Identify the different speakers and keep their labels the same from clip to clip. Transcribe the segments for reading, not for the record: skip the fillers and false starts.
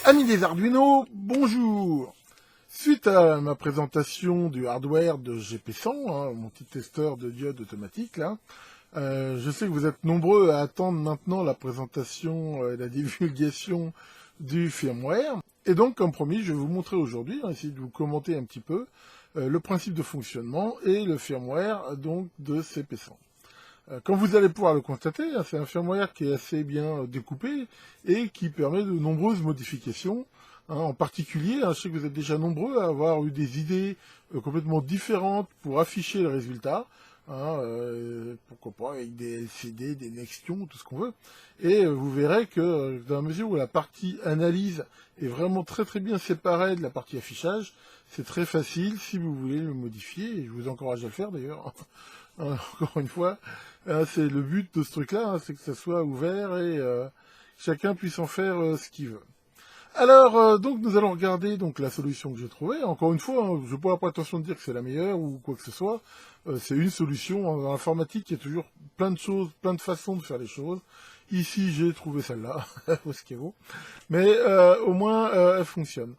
Speaker 1: Amis des Arduino, bonjour. Suite à ma présentation du hardware de GP100, mon petit testeur de diode automatique, là, je sais que vous êtes nombreux à attendre maintenant la présentation et la divulgation du firmware. Et donc, comme promis, je vais vous montrer aujourd'hui, essayer de vous commenter un petit peu le principe de fonctionnement et le firmware donc de CP100. Comme vous allez pouvoir le constater, c'est un firmware qui est assez bien découpé et qui permet de nombreuses modifications. En particulier, je sais que vous êtes déjà nombreux à avoir eu des idées complètement différentes pour afficher le résultat. Pourquoi pas avec des LCD, des Nextions, tout ce qu'on veut. Et vous verrez que dans la mesure où la partie analyse est vraiment très très bien séparée de la partie affichage, c'est très facile si vous voulez le modifier, et je vous encourage à le faire d'ailleurs. Encore une fois, c'est le but de ce truc-là, c'est que ça soit ouvert et chacun puisse en faire ce qu'il veut. Alors, donc nous allons regarder donc la solution que j'ai trouvée. Encore une fois, je n'ai pas la prétention de dire que c'est la meilleure ou quoi que ce soit. C'est une solution. En informatique, il y a toujours plein de choses, plein de façons de faire les choses. Ici, j'ai trouvé celle-là, ce qui est beau. Mais au moins, elle fonctionne.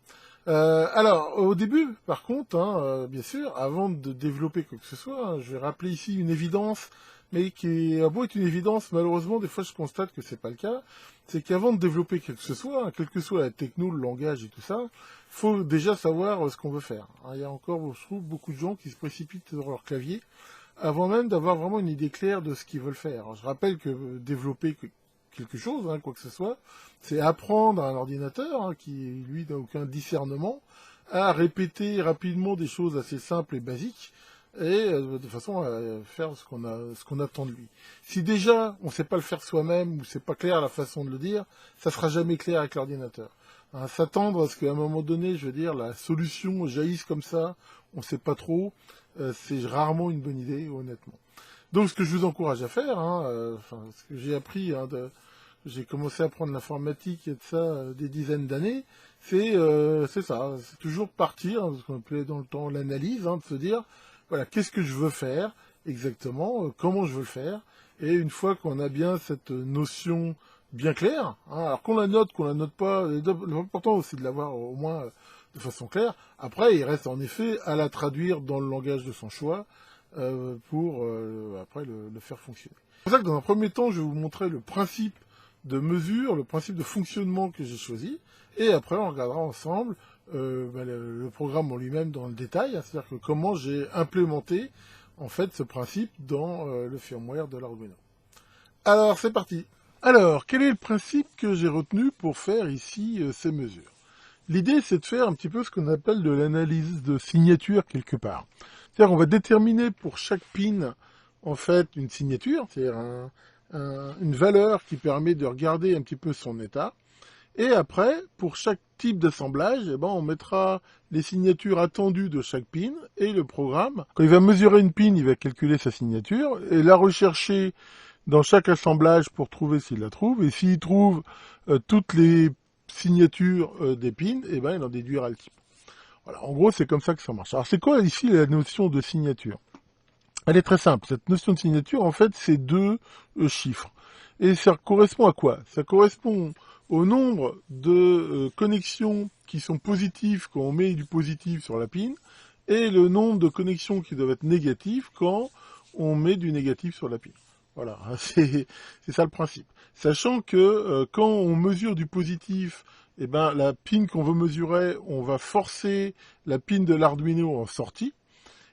Speaker 1: Alors, au début, par contre, bien sûr, avant de développer quoi que ce soit, je vais rappeler ici une évidence, mais qui a beau être une évidence, malheureusement, des fois je constate que c'est pas le cas, c'est qu'avant de développer quelque que ce soit, quelle que soit la techno, le langage et tout ça, faut déjà savoir ce qu'on veut faire. Il y a encore, je trouve, beaucoup de gens qui se précipitent sur leur clavier, avant même d'avoir vraiment une idée claire de ce qu'ils veulent faire. Alors, je rappelle que développer quelque chose, quoi que ce soit, c'est apprendre à un ordinateur, qui lui n'a aucun discernement, à répéter rapidement des choses assez simples et basiques, et de façon à faire ce qu'on attend de lui. Si déjà on ne sait pas le faire soi-même, ou c'est pas clair la façon de le dire, ça sera jamais clair avec l'ordinateur. S'attendre à ce qu'à un moment donné, je veux dire, la solution jaillisse comme ça, on ne sait pas trop, c'est rarement une bonne idée, honnêtement. Donc ce que je vous encourage à faire, ce que j'ai appris, j'ai commencé à apprendre l'informatique et de ça des dizaines d'années, c'est ça, c'est toujours partir, ce qu'on appelait dans le temps l'analyse, de se dire, voilà, qu'est-ce que je veux faire exactement, comment je veux le faire, et une fois qu'on a bien cette notion bien claire, alors qu'on la note pas, l'important aussi de l'avoir au moins de façon claire, après il reste en effet à la traduire dans le langage de son choix, pour après le faire fonctionner. C'est pour ça que dans un premier temps, je vais vous montrer le principe de mesure, le principe de fonctionnement que j'ai choisi, et après on regardera ensemble le programme en lui-même dans le détail, c'est-à-dire que comment j'ai implémenté en fait ce principe dans le firmware de l'Arduino. Alors c'est parti. Alors, quel est le principe que j'ai retenu pour faire ici ces mesures? L'idée, c'est de faire un petit peu ce qu'on appelle de l'analyse de signature quelque part. C'est-à-dire qu'on va déterminer pour chaque pin, en fait, une signature, c'est-à-dire une valeur qui permet de regarder un petit peu son état. Et après, pour chaque type d'assemblage, on mettra les signatures attendues de chaque pin et le programme. Quand il va mesurer une pin, il va calculer sa signature et la rechercher dans chaque assemblage pour trouver s'il la trouve. Et s'il trouve toutes les signatures des pins, il en déduira le type. Voilà, en gros, c'est comme ça que ça marche. Alors, c'est quoi ici la notion de signature? Elle est très simple. Cette notion de signature, en fait, c'est deux chiffres. Et ça correspond à quoi? Ça correspond au nombre de connexions qui sont positives quand on met du positif sur la pin, et le nombre de connexions qui doivent être négatives quand on met du négatif sur la pin. Voilà, c'est ça le principe. Sachant que quand on mesure du positif, la pin qu'on veut mesurer, on va forcer la pin de l'Arduino en sortie.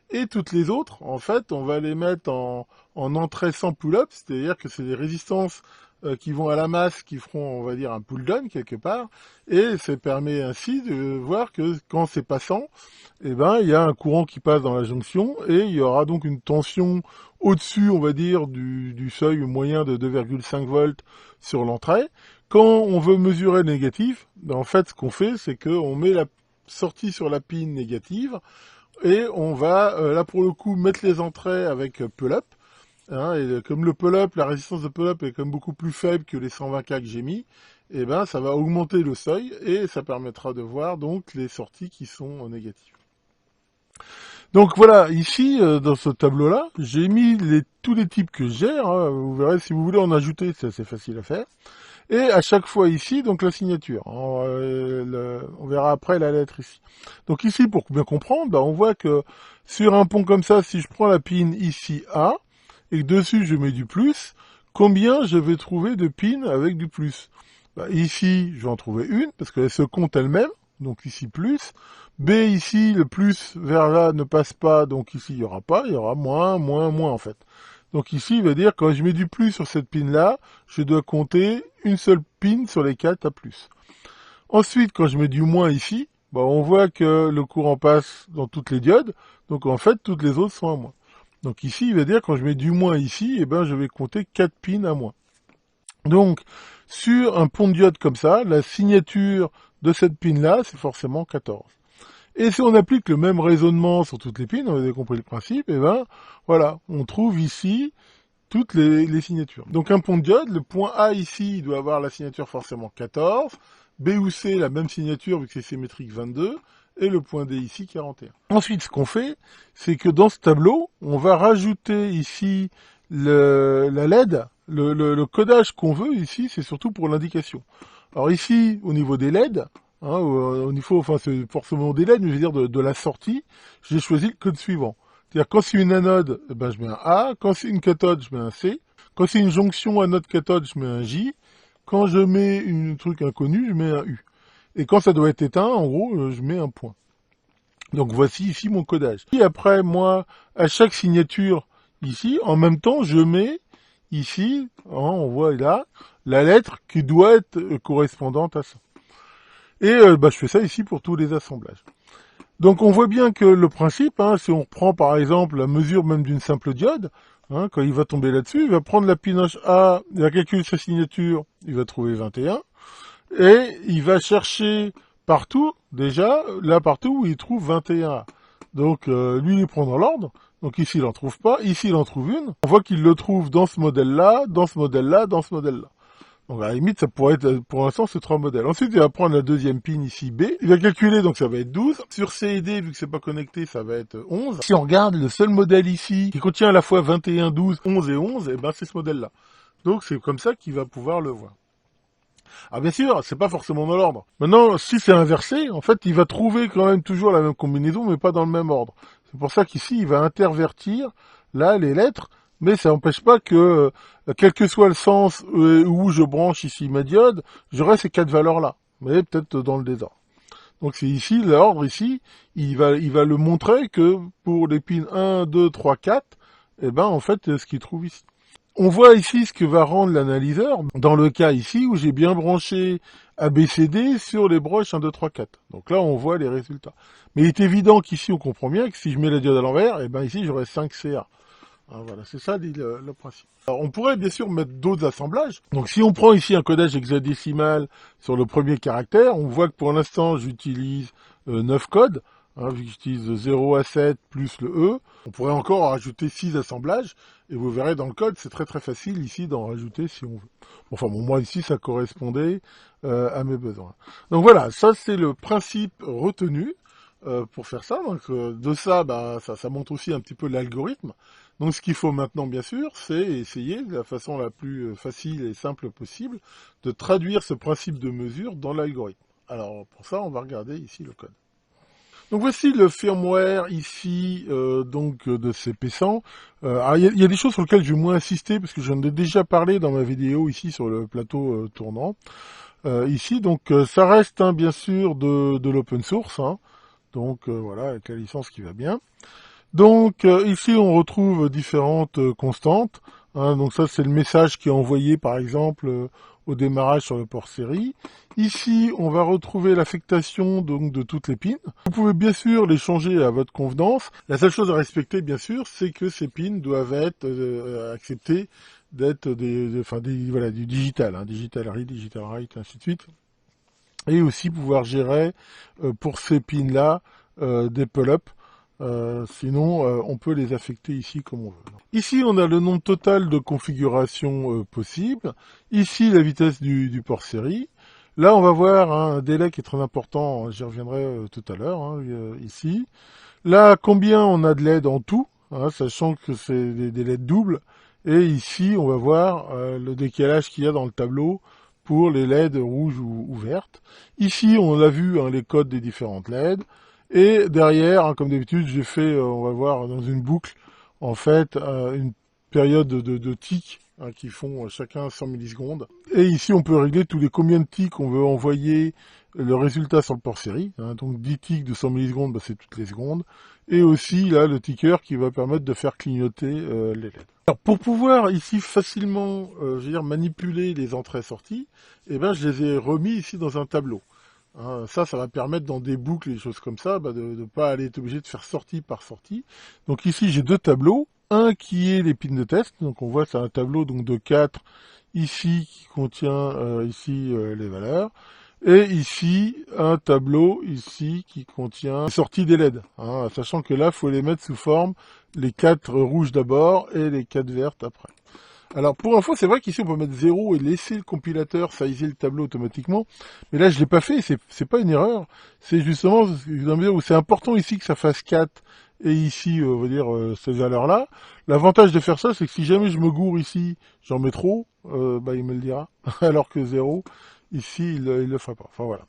Speaker 1: Et toutes les autres, en fait, on va les mettre en entrée sans pull-up, c'est-à-dire que c'est des résistances qui vont à la masse, qui feront, on va dire, un pull-down quelque part, et ça permet ainsi de voir que quand c'est passant, il y a un courant qui passe dans la jonction, et il y aura donc une tension au-dessus, on va dire, du seuil moyen de 2,5 volts sur l'entrée. Quand on veut mesurer le négatif, en fait, ce qu'on fait, c'est qu'on met la sortie sur la pin négative, et on va, là pour le coup, mettre les entrées avec pull-up. Et comme le pull-up, la résistance de pull-up est quand même beaucoup plus faible que les 120K que j'ai mis, ça va augmenter le seuil et ça permettra de voir donc les sorties qui sont négatives. Donc voilà, ici, dans ce tableau-là, j'ai mis tous les types que j'ai. Vous verrez, si vous voulez en ajouter, c'est assez facile à faire. Et à chaque fois ici, donc la signature. On verra après la lettre ici. Donc ici, pour bien comprendre, on voit que sur un pont comme ça, si je prends la pin ici A, et que dessus je mets du plus, combien je vais trouver de pins avec du plus? Ici, je vais en trouver une, parce qu'elle se compte elle-même, donc ici plus. B ici, le plus vers là ne passe pas, donc ici il n'y aura pas, il y aura moins, moins, moins en fait. Donc ici, il va dire, quand je mets du plus sur cette pin-là, je dois compter une seule pin sur les 4 à plus. Ensuite, quand je mets du moins ici, on voit que le courant passe dans toutes les diodes, donc en fait, toutes les autres sont à moins. Donc ici, il va dire, quand je mets du moins ici, je vais compter 4 pins à moins. Donc, sur un pont de diode comme ça, la signature de cette pin-là, c'est forcément 14. Et si on applique le même raisonnement sur toutes les pins, on a compris le principe, voilà, on trouve ici toutes les signatures. Donc un pont de diode, le point A ici, il doit avoir la signature forcément 14, B ou C, la même signature vu que c'est symétrique 22, et le point D ici 41. Ensuite, ce qu'on fait, c'est que dans ce tableau, on va rajouter ici la LED, le codage qu'on veut ici, c'est surtout pour l'indication. Alors ici, au niveau des LED, au niveau, c'est forcément des LED, mais je veux dire de la sortie, j'ai choisi le code suivant. C'est-à-dire, quand c'est une anode, je mets un A, quand c'est une cathode, je mets un C, quand c'est une jonction anode-cathode, je mets un J, quand je mets un truc inconnu, je mets un U. Et quand ça doit être éteint, en gros, je mets un point. Donc voici ici mon codage. Et après, moi, à chaque signature, ici, en même temps, je mets ici, on voit là, la lettre qui doit être correspondante à ça. Et je fais ça ici pour tous les assemblages. Donc on voit bien que le principe, si on prend par exemple la mesure même d'une simple diode, quand il va tomber là-dessus, il va prendre la pinoche A, il va calculer sa signature, il va trouver 21, et il va chercher partout, déjà, là partout où il trouve 21A. Donc lui, il prend dans l'ordre, donc ici il n'en trouve pas, ici il en trouve une, on voit qu'il le trouve dans ce modèle-là, dans ce modèle-là, dans ce modèle-là. Donc à la limite, ça pourrait être, pour l'instant, ces 3 modèles. Ensuite, il va prendre la deuxième pin ici, B. Il va calculer, donc ça va être 12. Sur C et D, vu que c'est pas connecté, ça va être 11. Si on regarde le seul modèle ici, qui contient à la fois 21, 12, 11 et 11, c'est ce modèle-là. Donc c'est comme ça qu'il va pouvoir le voir. Ah bien sûr, c'est pas forcément dans l'ordre. Maintenant, si c'est inversé, en fait, il va trouver quand même toujours la même combinaison, mais pas dans le même ordre. C'est pour ça qu'ici, il va intervertir, là, les lettres, mais ça n'empêche pas que, quel que soit le sens où je branche ici ma diode, j'aurai ces 4 valeurs-là, mais peut-être dans le désordre. Donc c'est ici, l'ordre ici, il va le montrer que pour les pins 1, 2, 3, 4, en fait, ce qu'il trouve ici. On voit ici ce que va rendre l'analyseur, dans le cas ici où j'ai bien branché ABCD sur les broches 1, 2, 3, 4. Donc là, on voit les résultats. Mais il est évident qu'ici, on comprend bien que si je mets la diode à l'envers, ici, j'aurai 5 CA. Voilà, c'est ça le principe. Alors, on pourrait bien sûr mettre d'autres assemblages. Donc si on prend ici un codage hexadécimal sur le premier caractère, on voit que pour l'instant j'utilise 9 codes, vu que j'utilise 0 à 7 plus le E. On pourrait encore rajouter 6 assemblages, et vous verrez dans le code, c'est très très facile ici d'en rajouter si on veut. Moi ici ça correspondait à mes besoins. Donc voilà, ça c'est le principe retenu. Pour faire ça, donc de ça, ça montre aussi un petit peu l'algorithme. Donc ce qu'il faut maintenant, bien sûr, c'est essayer de la façon la plus facile et simple possible de traduire ce principe de mesure dans l'algorithme. Alors pour ça, on va regarder ici le code. Donc voici le firmware ici de CP100. Il y a des choses sur lesquelles je vais moins insister parce que j'en ai déjà parlé dans ma vidéo ici sur le plateau tournant. Ici, donc ça reste bien sûr de l'open source. Donc voilà, avec la licence qui va bien. Donc ici on retrouve différentes constantes. Donc ça c'est le message qui est envoyé par exemple au démarrage sur le port série. Ici on va retrouver l'affectation donc de toutes les pins. Vous pouvez bien sûr les changer à votre convenance. La seule chose à respecter bien sûr, c'est que ces pins doivent être acceptés d'être du digital, digital read, digital write, ainsi de suite. Et aussi pouvoir gérer pour ces pins-là des pull-up. Sinon, on peut les affecter ici comme on veut. Ici, on a le nombre total de configurations possibles. Ici, la vitesse du port série. Là, on va voir un délai qui est très important. J'y reviendrai tout à l'heure, ici. Là, combien on a de LED en tout, sachant que c'est des LED doubles. Et ici, on va voir le décalage qu'il y a dans le tableau pour les LED rouges ou vertes. Ici, on l'a vu, hein, les codes des différentes LED. Et derrière, hein, comme d'habitude, j'ai fait, on va voir dans une boucle, en fait, une période de tics, hein, qui font chacun 100 millisecondes. Et ici, on peut régler tous les combien de tics on veut envoyer le résultat sur le port série. Hein, donc 10 tics de 100 millisecondes, bah, c'est toutes les secondes. Et aussi, là, le ticker qui va permettre de faire clignoter les LED. Alors, pour pouvoir ici facilement, je veux dire, manipuler les entrées-sorties, eh ben, je les ai remis ici dans un tableau. Hein, ça va permettre dans des boucles et des choses comme ça, bah, de ne pas aller être obligé de faire sortie par sortie. Donc ici, j'ai deux tableaux. Un qui est les pins de test. Donc on voit c'est un tableau donc de 4 ici qui contient ici les valeurs. Et ici, un tableau ici qui contient les sorties des LED. Hein, sachant que là, il faut les mettre sous forme les 4 rouges d'abord et les 4 vertes après. Alors pour info, c'est vrai qu'ici on peut mettre 0 et laisser le compilateur sizer le tableau automatiquement. Mais là je l'ai pas fait, c'est pas une erreur. C'est justement où c'est important ici que ça fasse 4 et ici, on va dire, ces valeurs-là. L'avantage de faire ça, c'est que si jamais je me gourre ici, j'en mets trop, bah il me le dira. Alors que 0, ici, il le fera pas. Enfin voilà.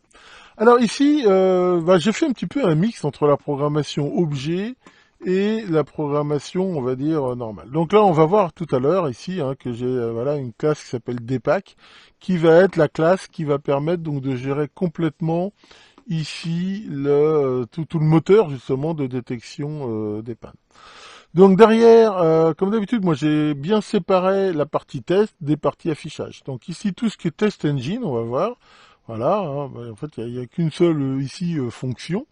Speaker 1: Alors ici, bah, j'ai fait un petit peu un mix entre la programmation objet et la programmation, on va dire, normale. Donc là, on va voir tout à l'heure ici hein, que j'ai voilà une classe qui s'appelle dpack, qui va être la classe qui va permettre donc de gérer complètement ici tout le moteur justement de détection des pannes. Donc derrière, comme d'habitude, moi j'ai bien séparé la partie test des parties affichage. Donc ici, tout ce qui est test engine, on va voir. Voilà, hein, bah, en fait, il n'y a qu'une seule ici fonction.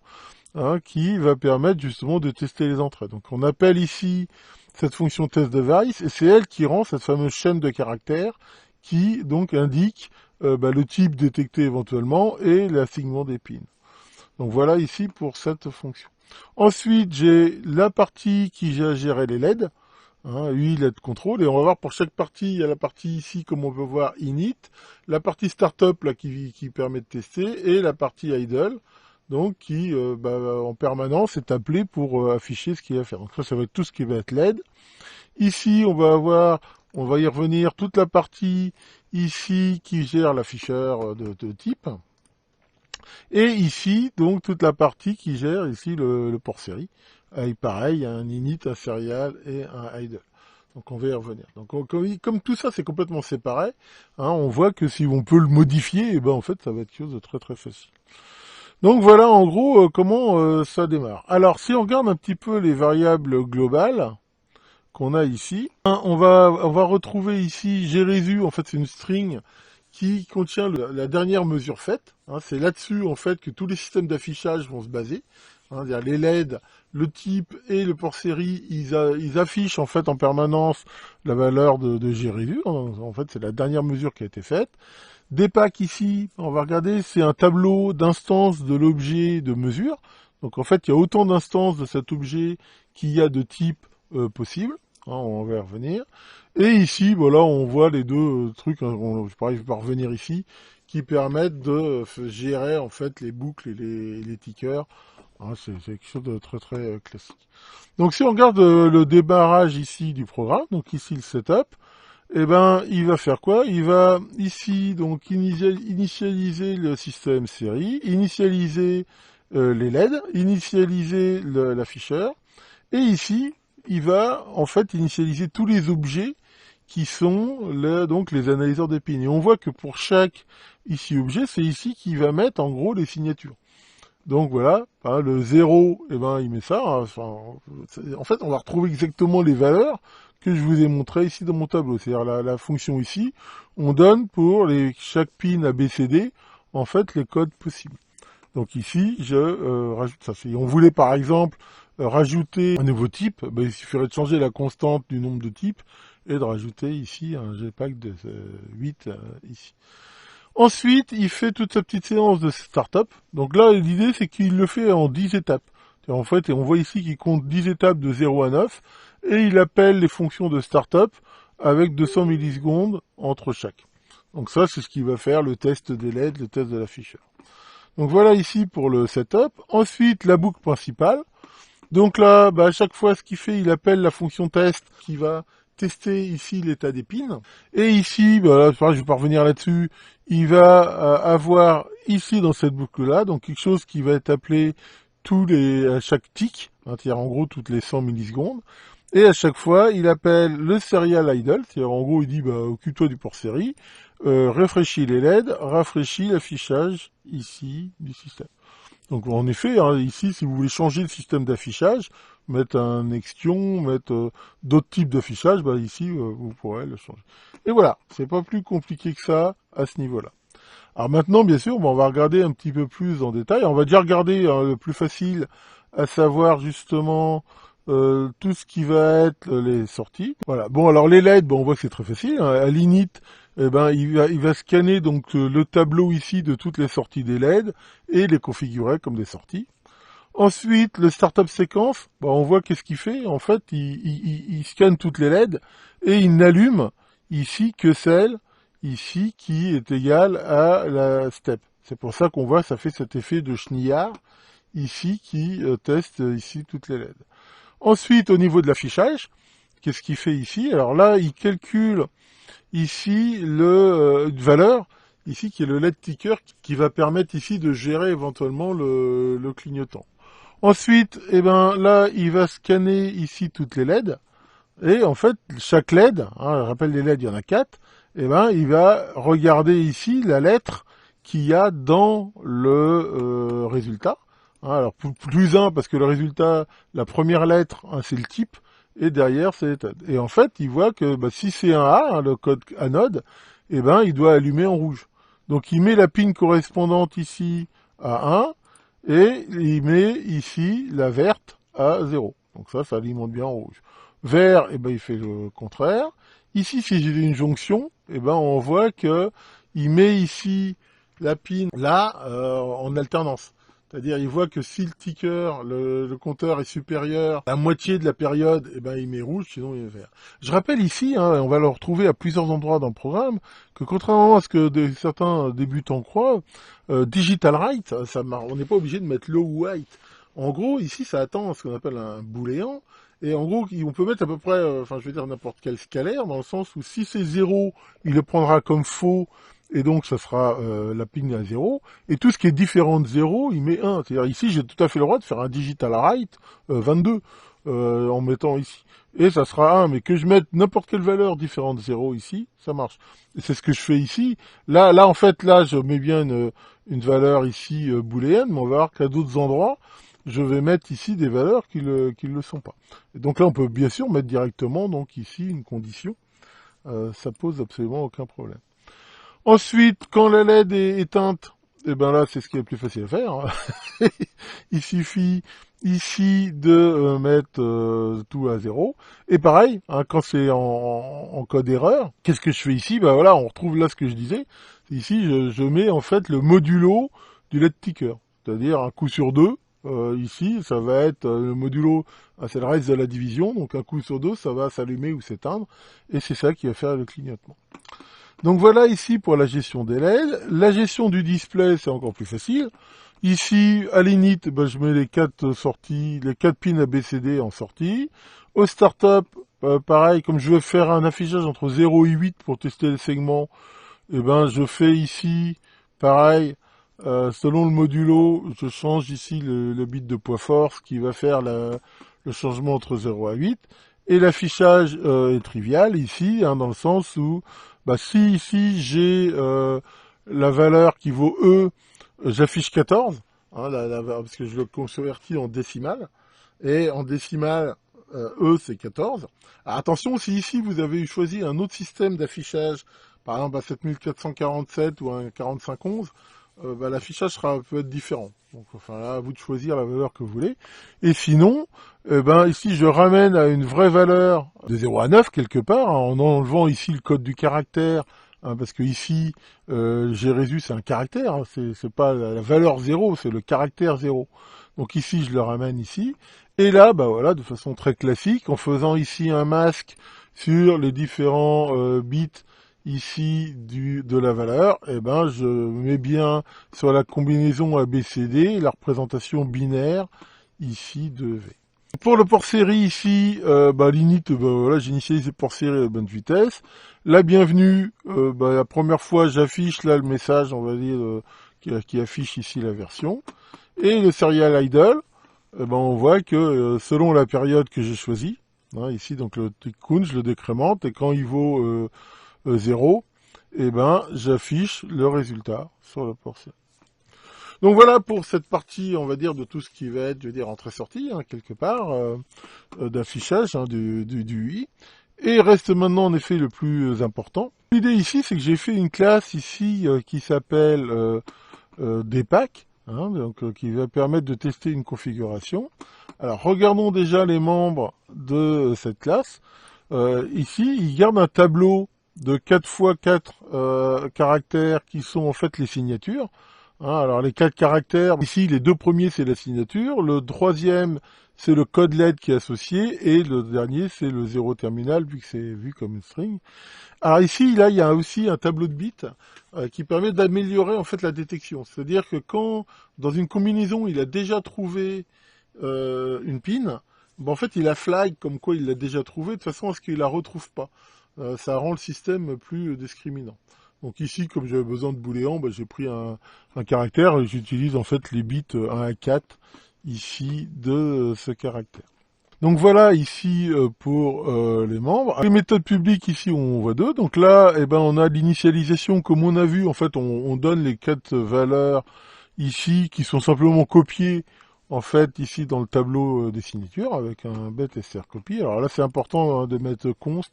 Speaker 1: Hein, qui va permettre justement de tester les entrées. Donc on appelle ici cette fonction testDevice et c'est elle qui rend cette fameuse chaîne de caractères qui donc indique bah, le type détecté éventuellement et l'assignement des pins. Donc voilà ici pour cette fonction. Ensuite j'ai la partie qui va gérer les LED, hein, UI LED control, et on va voir pour chaque partie, il y a la partie ici comme on peut voir init, la partie startup là qui permet de tester et la partie idle. Donc qui en permanence est appelé pour afficher ce qu'il va faire. Donc ça va être tout ce qui va être LED. Ici, on va y revenir, toute la partie ici qui gère l'afficheur de type. Et ici, donc toute la partie qui gère ici le port série. Avec pareil, un init, un serial et un idle. Donc on va y revenir. Donc comme tout ça c'est complètement séparé, hein, on voit que si on peut le modifier, et ben en fait ça va être quelque chose de très très facile. Donc voilà en gros comment ça démarre. Alors si on regarde un petit peu les variables globales qu'on a ici, hein, on va retrouver ici Jérésu, en fait c'est une string qui contient la dernière mesure faite. Hein, c'est là-dessus en fait que tous les systèmes d'affichage vont se baser. Hein, les LED, le type et le port série, ils affichent en fait en permanence la valeur de Jérésu. En fait c'est la dernière mesure qui a été faite. Dpack ici, on va regarder, c'est un tableau d'instances de l'objet de mesure. Donc en fait, il y a autant d'instances de cet objet qu'il y a de types possibles. Hein, on va y revenir. Et ici, voilà, on voit les deux trucs, hein, pareil, je vais pas revenir ici, qui permettent de gérer en fait les boucles et les tickers. Hein, c'est quelque chose de très très classique. Donc si on regarde le démarrage ici du programme, donc ici le setup, eh ben, il va faire quoi? Il va ici donc initialiser le système série, initialiser les LED, initialiser l'afficheur, et ici, il va en fait initialiser tous les objets qui sont donc les analyseurs des pins. Et on voit que pour chaque ici objet, c'est ici qu'il va mettre en gros les signatures. Donc voilà, hein, le 0, eh ben, il met ça. Hein, enfin, en fait, on va retrouver exactement les valeurs que je vous ai montrées ici dans mon tableau. C'est-à-dire la fonction ici, on donne pour chaque pin ABCD, en fait, les codes possibles. Donc ici, je rajoute ça. Si on voulait par exemple rajouter un nouveau type, ben, il suffirait de changer la constante du nombre de types et de rajouter ici un GPAC de 8 ici. Ensuite, il fait toute sa petite séance de startup. Donc là, l'idée, c'est qu'il le fait en 10 étapes. En fait, on voit ici qu'il compte 10 étapes de 0 à 9, et il appelle les fonctions de startup avec 200 millisecondes entre chaque. Donc ça, c'est ce qui va faire le test des LED, le test de l'afficheur. Donc voilà ici pour le setup. Ensuite, la boucle principale. Donc là, à chaque fois, ce qu'il fait, il appelle la fonction test qui va tester ici l'état des pins. Et ici, là, je vais pas revenir là-dessus, il va avoir ici dans cette boucle-là, donc quelque chose qui va être appelé à chaque tick, hein, c'est-à-dire en gros toutes les 100 millisecondes, et à chaque fois, il appelle le serial idle, c'est-à-dire en gros, il dit, bah, occupe-toi du port série, rafraîchis les LED, rafraîchis l'affichage ici du système. Donc en effet, hein, ici, si vous voulez changer le système d'affichage, mettre un Nextion, mettre d'autres types d'affichage, bah ici, vous pourrez le changer. Et voilà, c'est pas plus compliqué que ça à ce niveau-là. Alors maintenant, bien sûr, on va regarder un petit peu plus en détail. On va déjà regarder hein, le plus facile, à savoir justement tout ce qui va être les sorties. Voilà. Bon, alors les LED, bon, on voit que c'est très facile. Hein. À l'init, eh ben, il va scanner donc le tableau ici de toutes les sorties des LED et les configurer comme des sorties. Ensuite, le startup séquence, bah, on voit qu'est-ce qu'il fait. En fait, il scanne toutes les LED et il n'allume ici que celle ici qui est égale à la step. C'est pour ça qu'on voit ça fait cet effet de chenillard ici qui teste ici toutes les LED. Ensuite, au niveau de l'affichage, qu'est-ce qu'il fait ici? Alors là, il calcule ici une valeur ici qui est le LED ticker qui va permettre ici de gérer éventuellement le clignotant. Ensuite, eh ben là, il va scanner ici toutes les LED. Et en fait, chaque LED, hein, je rappelle les LED, il y en a 4, eh ben, il va regarder ici la lettre qu'il y a dans le résultat. Hein, alors plus 1 parce que le résultat, la première lettre, hein, c'est le type, et derrière c'est l'état. Et en fait, il voit que bah, si c'est un A, hein, le code anode, eh ben, il doit allumer en rouge. Donc il met la pin correspondante ici à 1, et il met ici la verte à 0. Donc ça alimente bien en rouge. Vert, eh ben, il fait le contraire. Ici, si j'ai une jonction, eh ben, on voit que il met ici la pin là en alternance. C'est-à-dire, il voit que si le ticker, le compteur est supérieur à la moitié de la période, eh ben, il met rouge, sinon il met vert. Je rappelle ici, hein, on va le retrouver à plusieurs endroits dans le programme, que contrairement à ce que certains débutants croient, digital write, on n'est pas obligé de mettre low ou white. En gros, ici, ça attend ce qu'on appelle un booléen. Et en gros, on peut mettre à peu près, enfin je veux dire n'importe quel scalaire, dans le sens où si c'est 0, il le prendra comme faux, et donc ça sera la ping à 0. Et tout ce qui est différent de 0, il met 1. C'est-à-dire ici, j'ai tout à fait le droit de faire un digital write 22 en mettant ici. Et ça sera 1, mais que je mette n'importe quelle valeur différente de 0 ici, ça marche. Et c'est ce que je fais ici. Là, en fait, là, je mets bien une valeur ici booléenne, mais on va voir qu'à d'autres endroits, je vais mettre ici des valeurs qui ne le sont pas. Et donc là, on peut bien sûr mettre directement donc ici une condition. Ça pose absolument aucun problème. Ensuite, quand la LED est éteinte, et ben là, c'est ce qui est le plus facile à faire. Hein. Il suffit ici de mettre tout à 0. Et pareil, hein, quand c'est en code erreur, qu'est-ce que je fais ici? Ben voilà, on retrouve là ce que je disais. Ici, je mets en fait le modulo du LED ticker, c'est-à-dire un coup sur 2. Ici, ça va être le modulo, c'est le reste de la division, donc un coup sur 2, ça va s'allumer ou s'éteindre, et c'est ça qui va faire le clignotement. Donc voilà ici pour la gestion des LED. La gestion du display, c'est encore plus facile. Ici, à l'init, ben, je mets les 4 sorties, les 4 pins ABCD en sortie. Au startup, pareil, comme je veux faire un affichage entre 0 et 8 pour tester les segments, eh ben, je fais ici, pareil, selon le modulo, je change ici le bit de poids force qui va faire le changement entre 0 à 8. Et l'affichage est trivial ici, hein, dans le sens où bah, si ici j'ai la valeur qui vaut E, j'affiche 14, hein, parce que je le convertis en décimale. Et en décimale, E c'est 14. Alors, attention, si ici vous avez choisi un autre système d'affichage, par exemple à 7447 ou un 4511, bah, l'affichage peut être différent. Donc, enfin, là, à vous de choisir la valeur que vous voulez. Et sinon, ben, ici, je ramène à une vraie valeur de 0 à 9, quelque part, hein, en enlevant ici le code du caractère, hein, parce que ici, Jérésus, c'est un caractère, hein, c'est pas la valeur 0, c'est le caractère 0. Donc ici, je le ramène ici. Et là, bah voilà, de façon très classique, en faisant ici un masque sur les différents bits ici de la valeur, eh ben je mets bien sur la combinaison ABCD la représentation binaire ici de V. Pour le port série ici, l'init, voilà, j'initialise le port série à bonne vitesse. La bienvenue, la première fois j'affiche là le message, on va dire, qui affiche ici la version. Et le serial idle, on voit que selon la période que j'ai choisie, hein, ici donc le tikkun, je le décrémente et quand il vaut 0, j'affiche le résultat sur le port série. Donc voilà pour cette partie, on va dire, de tout ce qui va être, je veux dire, entrée-sortie, hein, quelque part, d'affichage du UI. Et reste maintenant, en effet, le plus important. L'idée ici, c'est que j'ai fait une classe ici qui s'appelle Dpack, hein, qui va permettre de tester une configuration. Alors, regardons déjà les membres de cette classe. Ici, il garde un tableau de 4 x 4 caractères qui sont en fait les signatures. Hein, alors les 4 caractères, ici les 2 premiers c'est la signature, le troisième c'est le code LED qui est associé et le dernier c'est le 0 terminal vu que c'est vu comme une string. Alors ici là il y a aussi un tableau de bits qui permet d'améliorer en fait la détection. C'est-à-dire que quand dans une combinaison il a déjà trouvé une pin, en fait il a flag comme quoi il l'a déjà trouvé de façon à ce qu'il la retrouve pas. Ça rend le système plus discriminant. Donc ici, comme j'avais besoin de booléan, j'ai pris un caractère et j'utilise en fait les bits 1 à 4 ici de ce caractère. Donc voilà ici pour les membres. Les méthodes publiques ici on voit deux. Donc là, on a l'initialisation comme on a vu. En fait, on donne les 4 valeurs ici qui sont simplement copiées en fait ici dans le tableau des signatures avec un bet strcopy. Alors là c'est important de mettre const,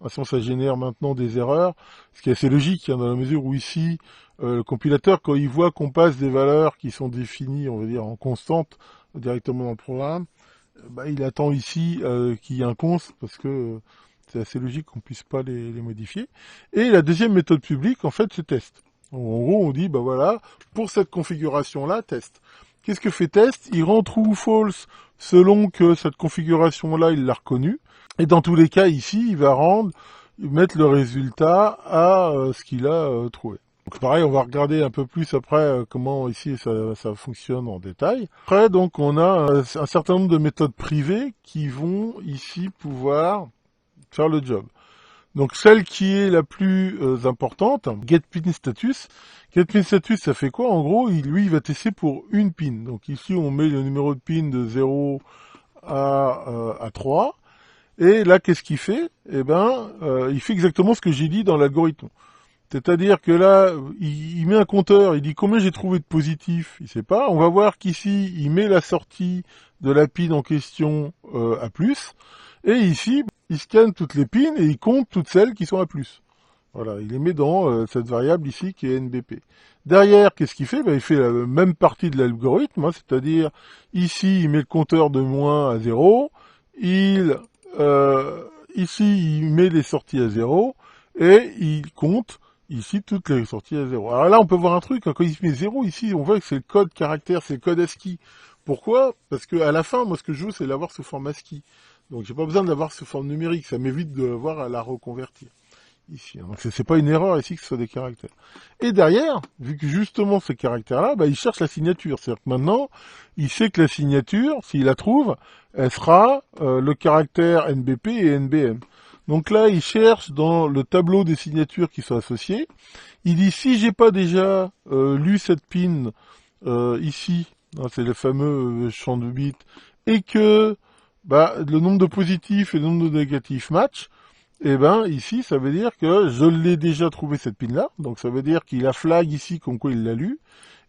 Speaker 1: sinon ça génère maintenant des erreurs, ce qui est assez logique dans la mesure où ici le compilateur quand il voit qu'on passe des valeurs qui sont définies on va dire en constante directement dans le programme, il attend ici qu'il y ait un const parce que c'est assez logique qu'on puisse pas les modifier. Et la deuxième méthode publique en fait c'est test. En gros on dit voilà pour cette configuration là test. Qu'est-ce que fait test? Il rend true ou false selon que cette configuration-là, il l'a reconnue. Et dans tous les cas, ici, il va mettre le résultat à ce qu'il a trouvé. Donc pareil, on va regarder un peu plus après comment ici ça fonctionne en détail. Après, donc, on a un certain nombre de méthodes privées qui vont ici pouvoir faire le job. Donc celle qui est la plus importante, getPinStatus. GetPinStatus, ça fait quoi? En gros, lui, il va tester pour une pin. Donc ici, on met le numéro de pin de 0 à 3. Et là, qu'est-ce qu'il fait? Il fait exactement ce que j'ai dit dans l'algorithme. C'est-à-dire que là, il met un compteur, il dit combien j'ai trouvé de positifs, il sait pas. On va voir qu'ici, il met la sortie de la pin en question à plus. Et ici, il scanne toutes les pins et il compte toutes celles qui sont à plus. Voilà, il les met dans cette variable ici qui est NBP. Derrière, qu'est-ce qu'il fait? Il fait la même partie de l'algorithme, c'est-à-dire ici, il met le compteur de moins à 0. Ici, il met les sorties à 0 et il compte ici toutes les sorties à 0. Alors là, on peut voir un truc, quand il met 0 ici, on voit que c'est le code caractère, c'est le code ASCII. Pourquoi? Parce que à la fin, moi, ce que je veux, c'est l'avoir sous forme ASCII. Donc, j'ai pas besoin de l'avoir sous forme numérique. Ça m'évite de avoir à la reconvertir. Ici. Donc, c'est pas une erreur ici que ce soit des caractères. Et derrière, vu que justement ces caractères-là, il cherche la signature. C'est-à-dire que maintenant, il sait que la signature, s'il la trouve, elle sera le caractère NBP et NBM. Donc là, il cherche dans le tableau des signatures qui sont associées. Il dit, si j'ai pas déjà lu cette pin ici, c'est le fameux champ de bits, et que le nombre de positifs et le nombre de négatifs match, ici, ça veut dire que je l'ai déjà trouvé cette pin-là, donc ça veut dire qu'il a flag ici comme quoi il l'a lu,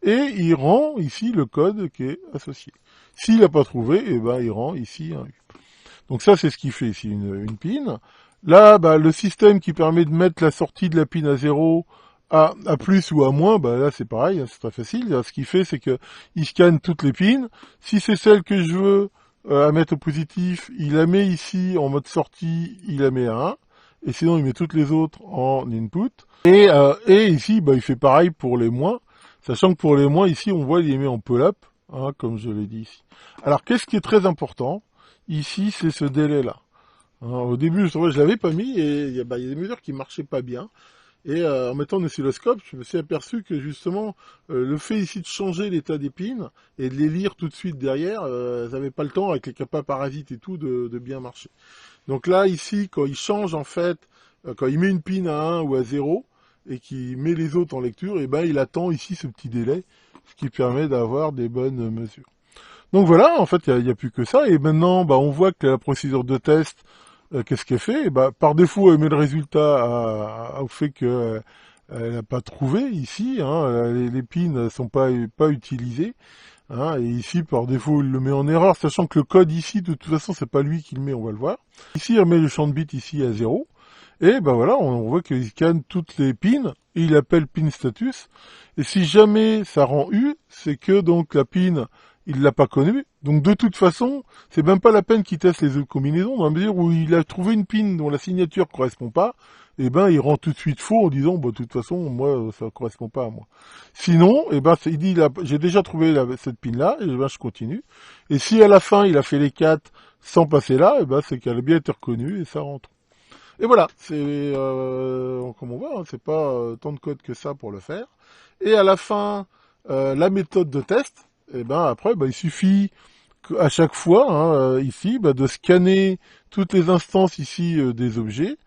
Speaker 1: et il rend ici le code qui est associé. S'il n'a pas trouvé, il rend ici un U. Donc ça, c'est ce qui fait ici une pin. Là, le système qui permet de mettre la sortie de la pin à 0 à plus ou à moins, là c'est pareil, c'est très facile. Ce qu'il fait, c'est que il scanne toutes les pins. Si c'est celle que je veux à mettre au positif, il la met ici en mode sortie, il la met à 1. Et sinon, il met toutes les autres en input. Et ici, il fait pareil pour les moins. Sachant que pour les moins, ici, on voit, il les met en pull-up, comme je l'ai dit ici. Alors, qu'est-ce qui est très important? Ici, c'est ce délai-là. Au début, je l'avais pas mis et il y a des mesures qui marchaient pas bien. Et en mettant un oscilloscope, je me suis aperçu que justement, le fait ici de changer l'état des pins et de les lire tout de suite derrière, elles n'avaient pas le temps avec les capas parasites et tout de bien marcher. Donc là, ici, quand il change en fait, quand il met une pin à 1 ou à 0 et qu'il met les autres en lecture, et ben il attend ici ce petit délai, ce qui permet d'avoir des bonnes mesures. Donc voilà, en fait, il y a plus que ça. Et maintenant, bah, on voit que la procédure de test, qu'est-ce qu'elle fait? Et bah, par défaut, elle met le résultat au fait que elle n'a pas trouvé ici. Hein, les pins ne sont pas utilisés. Hein, et ici, par défaut, il le met en erreur, sachant que le code ici, de toute façon, c'est pas lui qui le met, on va le voir. Ici, il remet le champ de bits ici à 0. Et ben voilà, on voit qu'il scanne toutes les pins, et il appelle pin status. Et si jamais ça rend U, c'est que donc la pin, il l'a pas connue. Donc de toute façon, c'est même pas la peine qu'il teste les autres combinaisons, dans la mesure où il a trouvé une pin dont la signature correspond pas, et ben il rend tout de suite faux en disant bah de toute façon moi ça correspond pas à moi. Sinon, et ben il dit j'ai déjà trouvé cette pin là, et ben je continue. Et si à la fin il a fait les 4 sans passer là, et ben c'est qu'elle a bien été reconnue et ça rentre. Et voilà, c'est comme on voit, hein, c'est pas tant de code que ça pour le faire. Et à la fin, la méthode de test, et ben après, il suffit à chaque fois, hein, ici, de scanner toutes les instances ici des objets.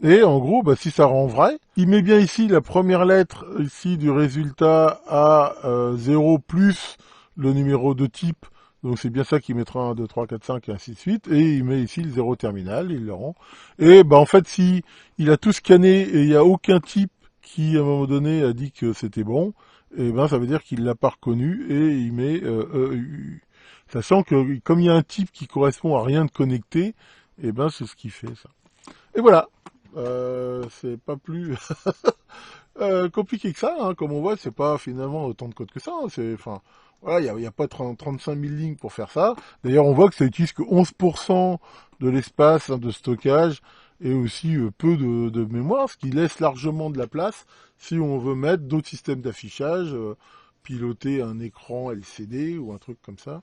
Speaker 1: Et en gros, si ça rend vrai, il met bien ici la première lettre ici du résultat à 0 plus le numéro de type. Donc c'est bien ça qu'il mettra 1, 2, 3, 4, 5 et ainsi de suite. Et il met ici le 0 terminal, il le rend. Et en fait, si il a tout scanné et il n'y a aucun type qui à un moment donné a dit que c'était bon, et ça veut dire qu'il l'a pas reconnu et il met EU. Sachant que comme il y a un type qui correspond à rien de connecté, et c'est ce qu'il fait ça. Et voilà. C'est pas plus compliqué que ça, hein. Comme on voit, c'est pas finalement autant de code que ça, hein. Voilà, il y a pas 35 000 lignes pour faire ça. D'ailleurs, on voit que ça utilise que 11% de l'espace, hein, de stockage et aussi peu de mémoire, ce qui laisse largement de la place si on veut mettre d'autres systèmes d'affichage, piloter un écran LCD ou un truc comme ça.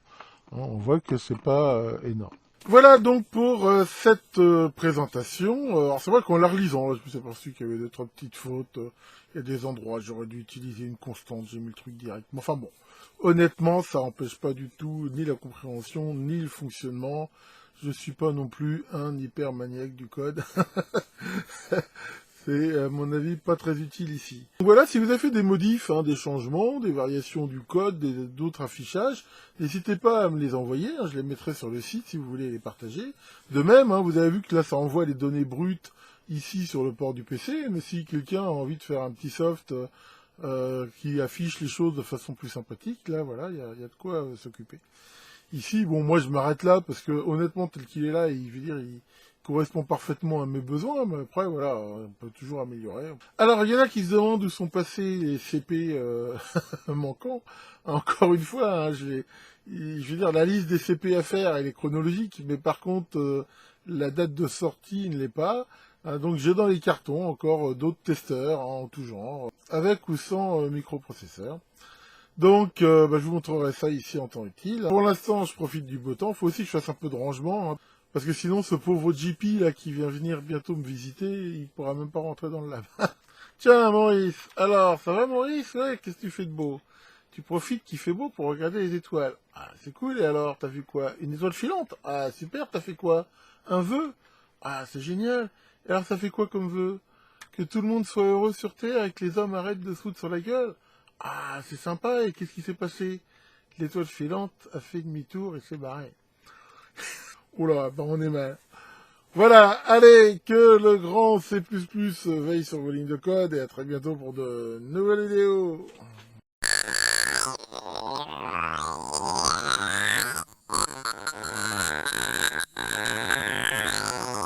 Speaker 1: Hein, on voit que c'est pas énorme. Voilà donc pour cette présentation. Alors c'est vrai qu'en la relisant, là, je me suis aperçu qu'il y avait deux, trois petites fautes. Il y a des endroits, j'aurais dû utiliser une constante, j'ai mis le truc direct. Mais enfin bon, honnêtement, ça n'empêche pas du tout ni la compréhension, ni le fonctionnement. Je suis pas non plus un hyper maniaque du code. C'est, à mon avis, pas très utile ici. Donc voilà, si vous avez fait des modifs, hein, des changements, des variations du code, d'autres affichages, n'hésitez pas à me les envoyer, hein, je les mettrai sur le site si vous voulez les partager. De même, hein, vous avez vu que là, ça envoie les données brutes ici sur le port du PC, mais si quelqu'un a envie de faire un petit soft qui affiche les choses de façon plus sympathique, là, voilà, il y a de quoi s'occuper. Ici, bon, moi, je m'arrête là parce que, honnêtement, tel qu'il est là, il correspond parfaitement à mes besoins, mais après, voilà, on peut toujours améliorer. Alors, il y en a qui se demandent où sont passés les CP manquants. Encore une fois, hein, je veux dire, la liste des CP à faire, elle est chronologique, mais par contre, la date de sortie ne l'est pas. Donc, j'ai dans les cartons encore d'autres testeurs, hein, en tout genre, avec ou sans microprocesseur. Donc, je vous montrerai ça ici en temps utile. Pour l'instant, je profite du beau temps. Il faut aussi que je fasse un peu de rangement, hein, parce que sinon, ce pauvre JP là qui vient venir bientôt me visiter, il pourra même pas rentrer dans le lab. Tiens, Maurice. Alors, ça va, Maurice? Ouais, qu'est-ce que tu fais de beau? Tu profites qu'il fait beau pour regarder les étoiles. Ah, c'est cool. Et alors, t'as vu quoi? Une étoile filante? Ah, super. T'as fait quoi? Un vœu? Ah, c'est génial. Et alors, ça fait quoi comme vœu? Que tout le monde soit heureux sur Terre et que les hommes arrêtent de se foutre sur la gueule? Ah, c'est sympa, et qu'est-ce qui s'est passé? L'étoile filante a fait demi-tour et s'est barrée. Oula, on est mal. Voilà, allez, que le grand C++ veille sur vos lignes de code, et à très bientôt pour de nouvelles vidéos.